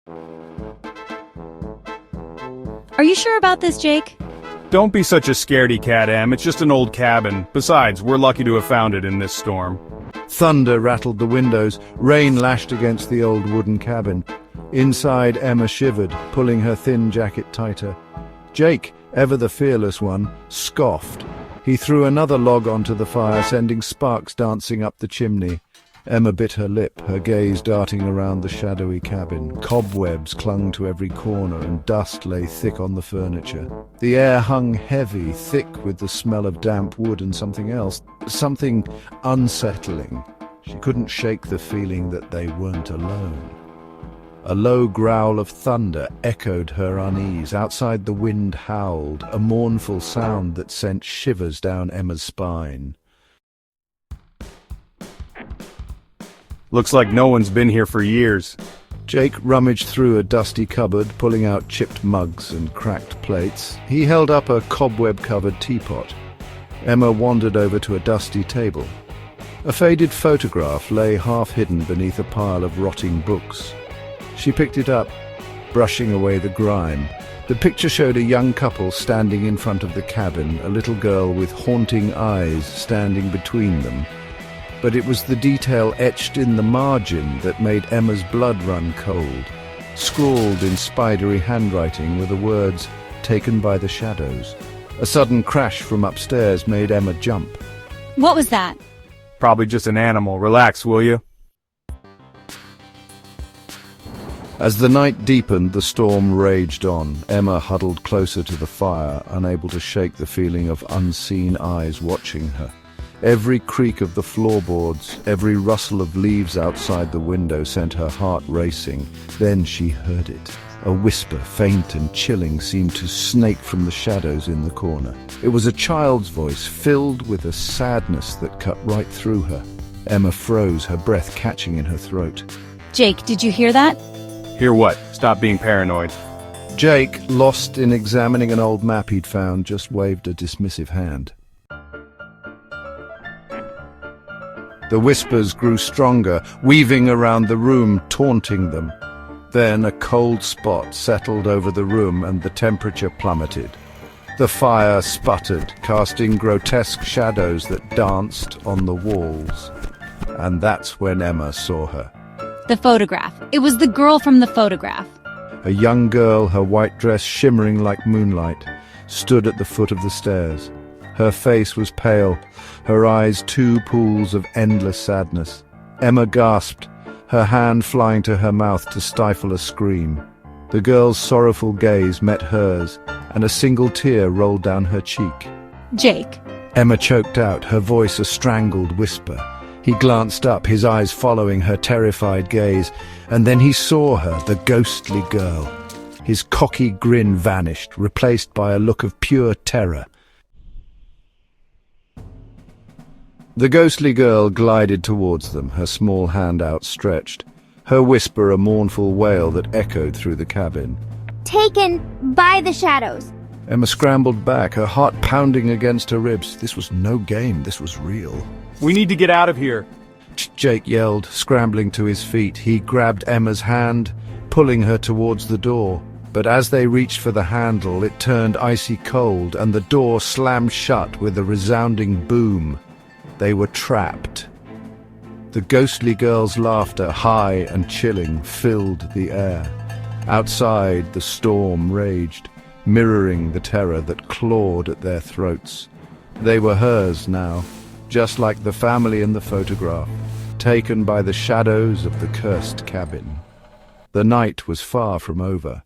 Are you sure about this, Jake? Don't be such a scaredy cat, Em. It's just an old cabin. Besides, we're lucky to have found it in this storm. Thunder rattled the windows, rain lashed against the old wooden cabin. Inside, Emma shivered, pulling her thin jacket tighter. Jake, ever the fearless one, scoffed. He threw another log onto the fire, sending sparks dancing up the chimney. Emma bit her lip, her gaze darting around the shadowy cabin. Cobwebs clung to every corner and dust lay thick on the furniture. The air hung heavy, thick with the smell of damp wood and something else, something unsettling. She couldn't shake the feeling that they weren't alone. A low growl of thunder echoed her unease. Outside the wind howled, a mournful sound that sent shivers down Emma's spine. Looks like no one's been here for years. Jake rummaged through a dusty cupboard, pulling out chipped mugs and cracked plates. He held up a cobweb-covered teapot. Emma wandered over to a dusty table. A faded photograph lay half-hidden beneath a pile of rotting books. She picked it up, brushing away the grime. The picture showed a young couple standing in front of the cabin, a little girl with haunting eyes standing between them. But it was the detail etched in the margin that made Emma's blood run cold. Scrawled in spidery handwriting were the words, "Taken by the shadows." A sudden crash from upstairs made Emma jump. What was that? Probably just an animal. Relax, will you? As the night deepened, the storm raged on. Emma huddled closer to the fire, unable to shake the feeling of unseen eyes watching her. Every creak of the floorboards, every rustle of leaves outside the window sent her heart racing. Then she heard it. A whisper, faint and chilling, seemed to snake from the shadows in the corner. It was a child's voice, filled with a sadness that cut right through her. Emma froze, her breath catching in her throat. Jake, did you hear that? Hear what? Stop being paranoid. Jake, lost in examining an old map he'd found, just waved a dismissive hand. The whispers grew stronger, weaving around the room, taunting them. Then a cold spot settled over the room and the temperature plummeted. The fire sputtered, casting grotesque shadows that danced on the walls. And that's when Emma saw her. The photograph. It was the girl from the photograph. A young girl, her white dress shimmering like moonlight, stood at the foot of the stairs. Her face was pale, her eyes two pools of endless sadness. Emma gasped, her hand flying to her mouth to stifle a scream. The girl's sorrowful gaze met hers, and a single tear rolled down her cheek. Jake. Emma choked out, her voice a strangled whisper. He glanced up, his eyes following her terrified gaze, and then he saw her, the ghostly girl. His cocky grin vanished, replaced by a look of pure terror. The ghostly girl glided towards them, her small hand outstretched, her whisper a mournful wail that echoed through the cabin. Taken by the shadows. Emma scrambled back, her heart pounding against her ribs. This was no game, this was real. We need to get out of here. Jake yelled, scrambling to his feet. He grabbed Emma's hand, pulling her towards the door. But as they reached for the handle, it turned icy cold, and the door slammed shut with a resounding boom. They were trapped. The ghostly girl's laughter, high and chilling, filled the air. Outside, the storm raged, mirroring the terror that clawed at their throats. They were hers now, just like the family in the photograph, taken by the shadows of the cursed cabin. The night was far from over.